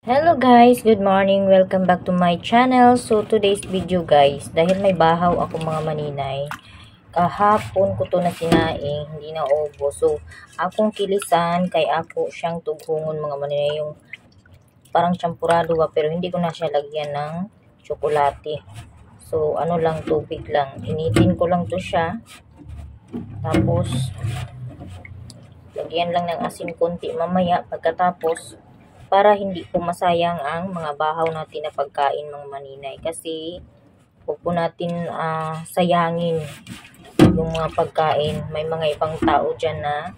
Hello guys, good morning. Welcome back to my channel. So today's video guys, dahil may bahaw ako mga maninay, kahapon ko to na sinaing, hindi na ubo. So akong kilisan kay ako siyang tughungon mga maninay, yung parang champurado ba, pero hindi ko na siya lagyan ng tsokolate. So ano lang, tubig lang. Initin ko lang to siya. Tapos lagyan lang ng asin konti mamaya pagkatapos, para hindi po masayang ang mga bahaw natin na pagkain mga maninay, kasi huwag po natin sayangin yung mga pagkain. May mga ibang tao dyan na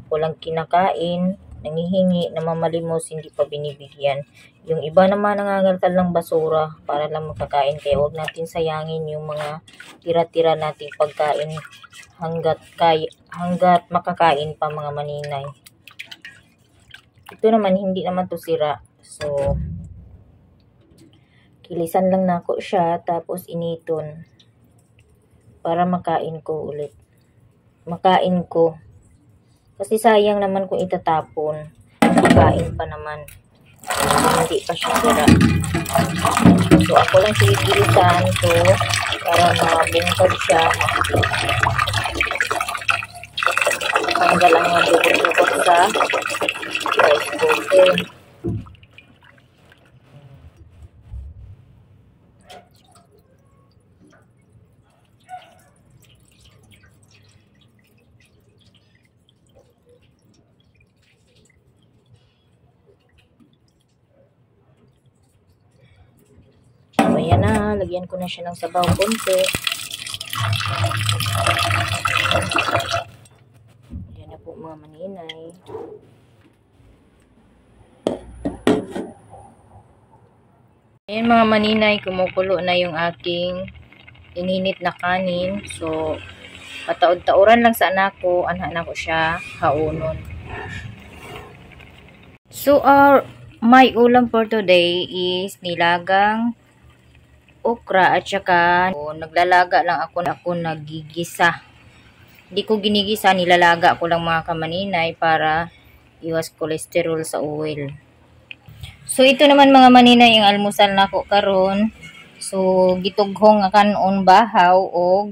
walang kinakain, nangihingi, namamalimos, hindi pa binibigyan. Yung iba naman nangangalkal ng basura para lang makakain, kaya huwag natin sayangin yung mga tira-tira nating pagkain hanggat makakain pa mga maninay. Ito naman, hindi naman to sira. So, kilisan lang na ako siya, tapos initon. Para makain ko ulit. Makain ko. Kasi sayang naman kung itatapon. Makain pa naman. Hindi pa siya sira. So, ako lang sinikilisan to para mabungkag siya. Hanggang lang yung dukot-dukot sa rice cooker. So, ayan na. Lagyan ko na siya ng sabaw konti. Ayan na po mga maninay. Ayan mga maninay, kumukulo na yung aking ininit na kanin. So, pataod-tauran lang sa anak ko. Anak ko siya haunon. So, my ulam for today is nilagang okra at saka naglalaga lang ako nagigisa. Hindi ko ginigisa, nilalaga ko lang mga kamaninay para iwas cholesterol sa oil. So ito naman mga maninay yung almusal nako karon. So gitughong nga kanon bahaw o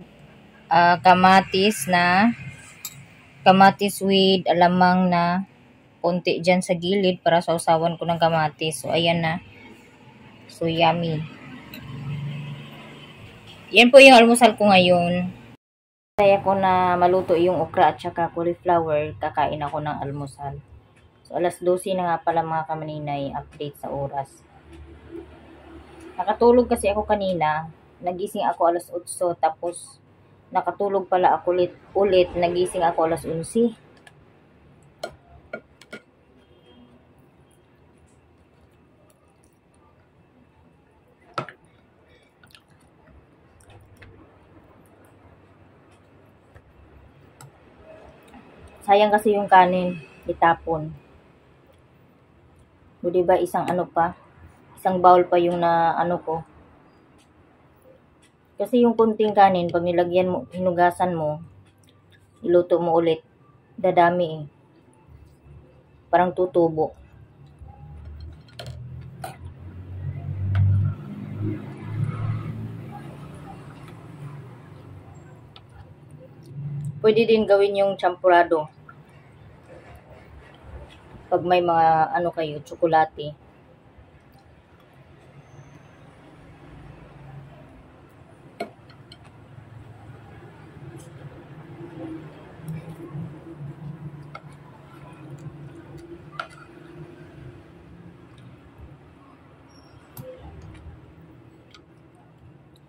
kamatis with alamang na konti dyan sa gilid para sausawan ko ng kamatis. So ayan na. So yummy. Yan po yung almusal ko ngayon. Kaya ko na maluto yung okra at saka cauliflower, kakain ako ng almusal. So alas 12 na nga pala mga kamaninay, update sa oras. Nakatulog kasi ako kanina, nagising ako alas 8, tapos nakatulog pala ako ulit, nagising ako alas 11. Sayang kasi yung kanin, itapon. O diba isang bowl pa yung na ko. Kasi yung kunting kanin, pag nilagyan mo, hinugasan mo, iluto mo ulit, dadami eh. Parang tutubo. Pwede din gawin yung champurado. Pag may mga kayo, tsokolate.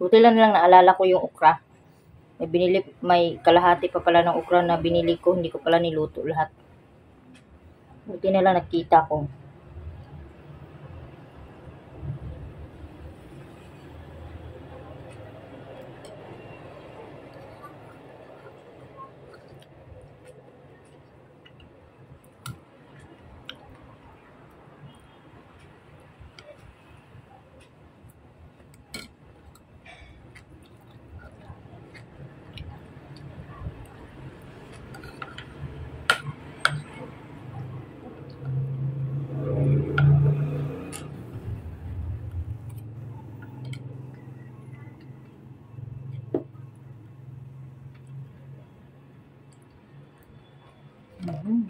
Buti lang naalala ko yung okra. May kalahati pa pala ng okra na binili ko, hindi ko pala niluto lahat. Buti na lang nakita ko. Mm.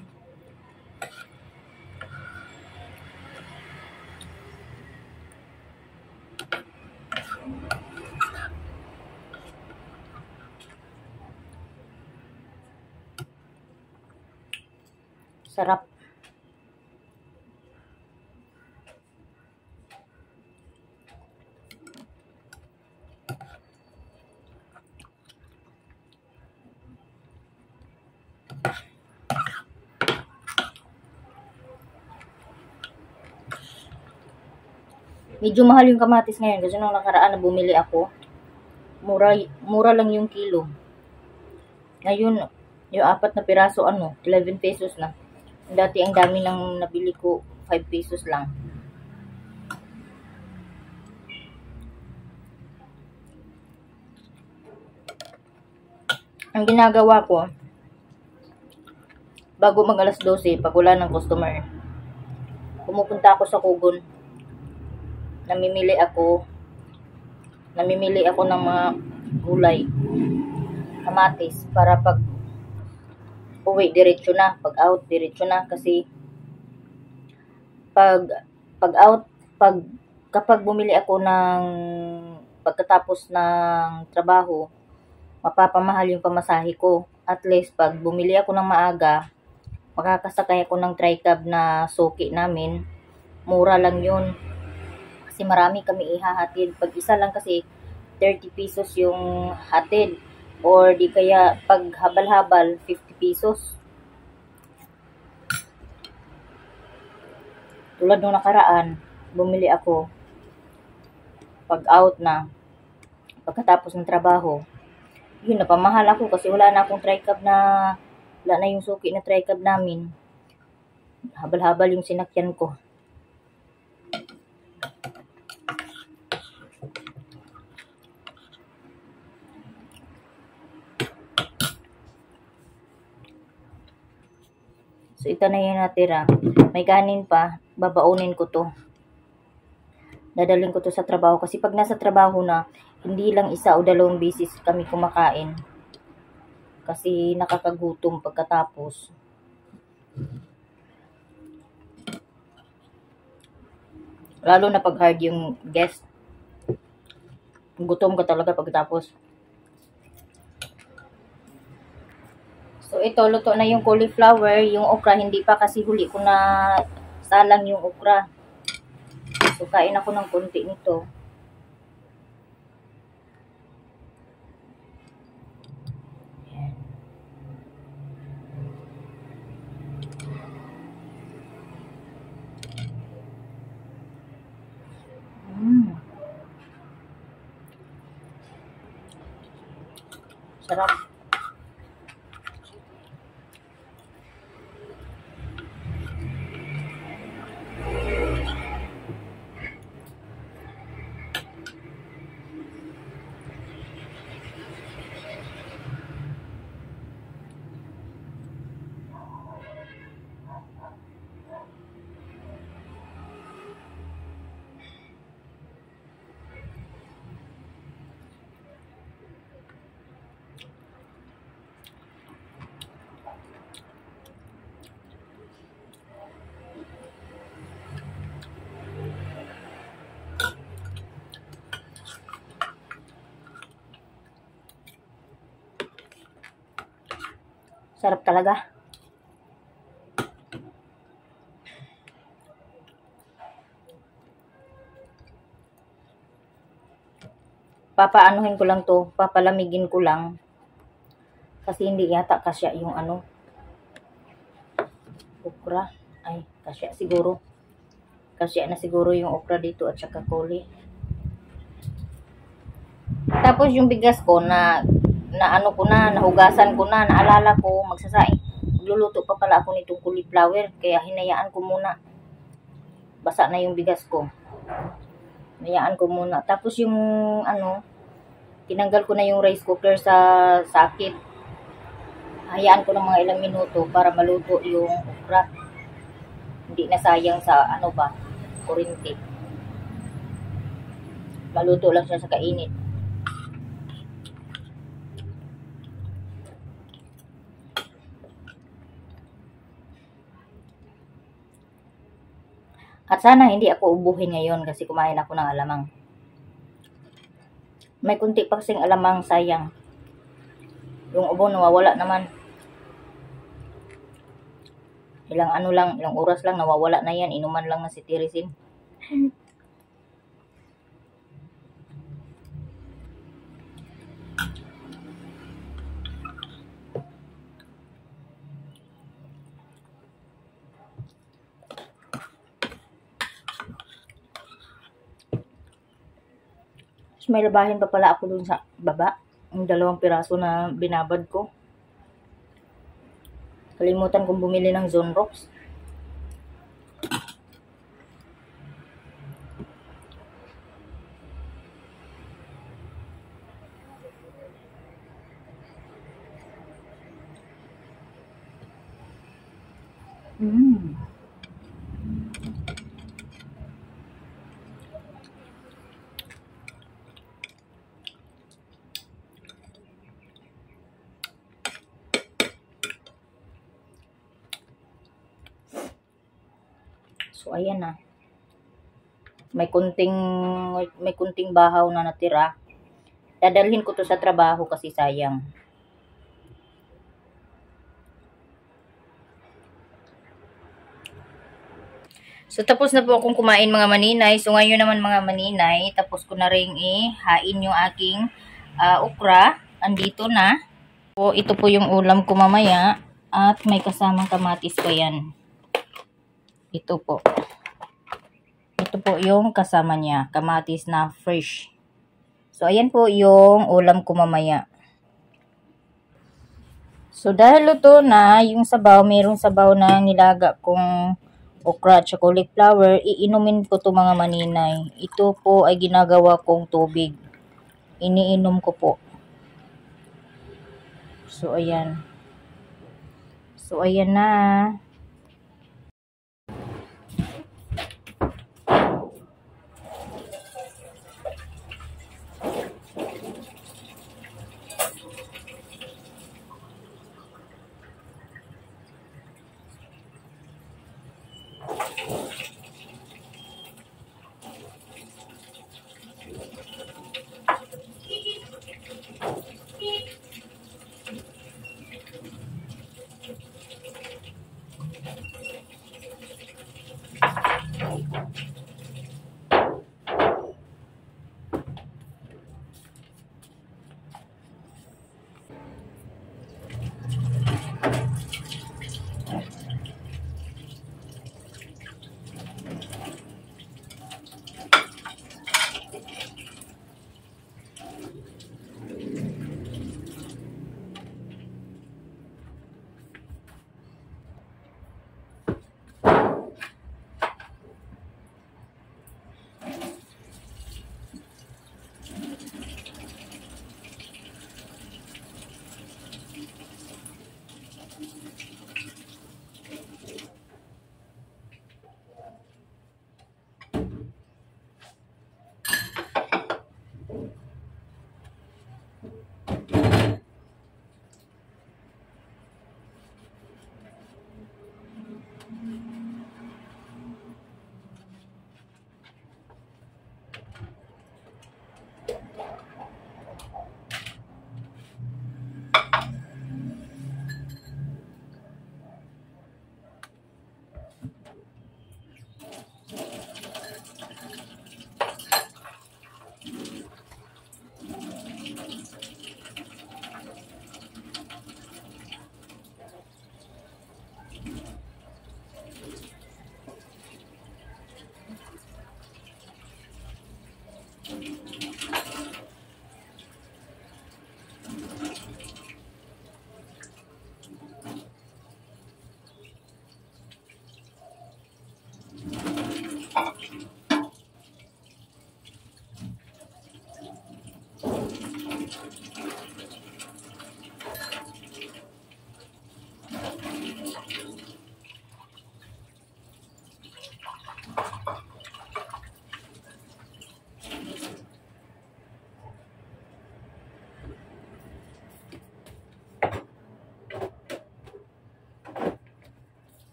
Sarap. Medyo mahal yung kamatis ngayon kasi nung nakaraan na bumili ako, mura lang yung kilo. Ngayon, yung 4 na piraso, 11 pesos na. Dati ang dami nang nabili ko, 5 pesos lang. Ang ginagawa ko, bago mag alas 12, pag wala ng customer, pumupunta ako sa Kugon. Namimili ako ng mga gulay, kamatis, para pag uwi, diretso na. Pag out, diretso na. Kasi, kapag bumili ako ng, pagkatapos ng trabaho, mapapamahal yung pamasahe ko. At least, pag bumili ako ng maaga, makakasakay ako ng tri-cab na suki namin. Mura lang yun. Kasi marami kami ihahatid. Pag isa lang kasi, 30 pesos yung hatid. Or di kaya, pag habal-habal, 50 pesos. Tulad nung nakaraan, bumili ako. Pag out na, pagkatapos ng trabaho, yun, napamahal ako kasi wala na akong tri-cab na, wala na yung suki na tri-cab namin. Habal-habal yung sinakyan ko. So, ito na yung natira. May kanin pa, babaunin ko to. Dadalhin ko to sa trabaho. Kasi pag nasa trabaho na, hindi lang 1 o 2 beses kami kumakain. Kasi nakakagutom pagkatapos. Lalo na pag hard yung guest. Gutom ka talaga pagkatapos. So, ito, luto na yung cauliflower. Yung okra, hindi pa kasi huli ko na salang yung okra. So, kain ako ng konti nito. Sarap. Sarap talaga. Papaanuhin ko lang to. Papalamigin ko lang. Kasi hindi yata kasya yung okra. Ay, kasya siguro. Kasya na siguro yung okra dito at saka koli. Tapos yung bigas ko nahugasan ko na, naalala ko, magsasaing. Magluluto pa pala ako nitong cauliflower, kaya hinayaan ko muna. Basa na yung bigas ko. Hinayaan ko muna. Tapos yung tinanggal ko na yung rice cooker sa sakit. Hayaan ko ng mga ilang minuto para maluto yung okra. Hindi na sayang sa kuryente. Maluto lang siya sa kainit. At sana hindi ako ubuhin ngayon kasi kumain ako ng alamang. May kunti pa kasing alamang, sayang. Yung ubo nawawala naman. Ilang oras lang nawawala na yan. Inuman lang na si Tirisin. May labahin pa pala ako dun sa baba. Yung 2 piraso na binabad ko. Kalimutan kong bumili ng Zonrox. So ayan na. May kunting bahaw na natira. Dadalhin ko to sa trabaho kasi sayang. So tapos na po akong kumain mga maninay. So ngayon naman mga maninay, tapos ko na ring ihain yung aking okra. Andito na. So ito po yung ulam ko mamaya at may kasamang kamatis pa yan. Ito po. Ito po yung kasama niya, kamatis na fresh. So ayan po yung ulam ko mamaya. So dahil luto na yung sabaw, mayroong sabaw na nilaga kong okra at cauliflower, iinumin ko to mga maninay. Ito po ay ginagawa kong tubig. Iniinom ko po. So ayan. So ayan na.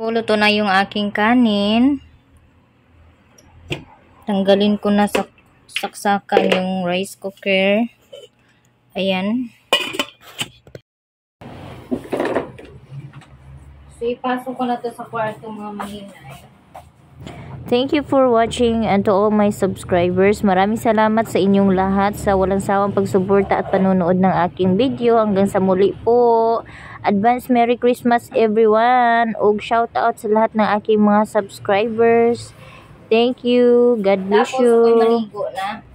Luto na yung aking kanin. Tanggalin ko na sa saksakan yung rice cooker. Ayan. So, ipasok ko na to sa kwarto mga mahinay. Thank you for watching, and to all my subscribers, maraming salamat sa inyong lahat sa walang sawang pagsuporta at panonood ng aking video. Hanggang sa muli po. Advance Merry Christmas everyone. Og shout out sa lahat ng aking mga subscribers. Thank you. God bless you. Tapos, maligo na.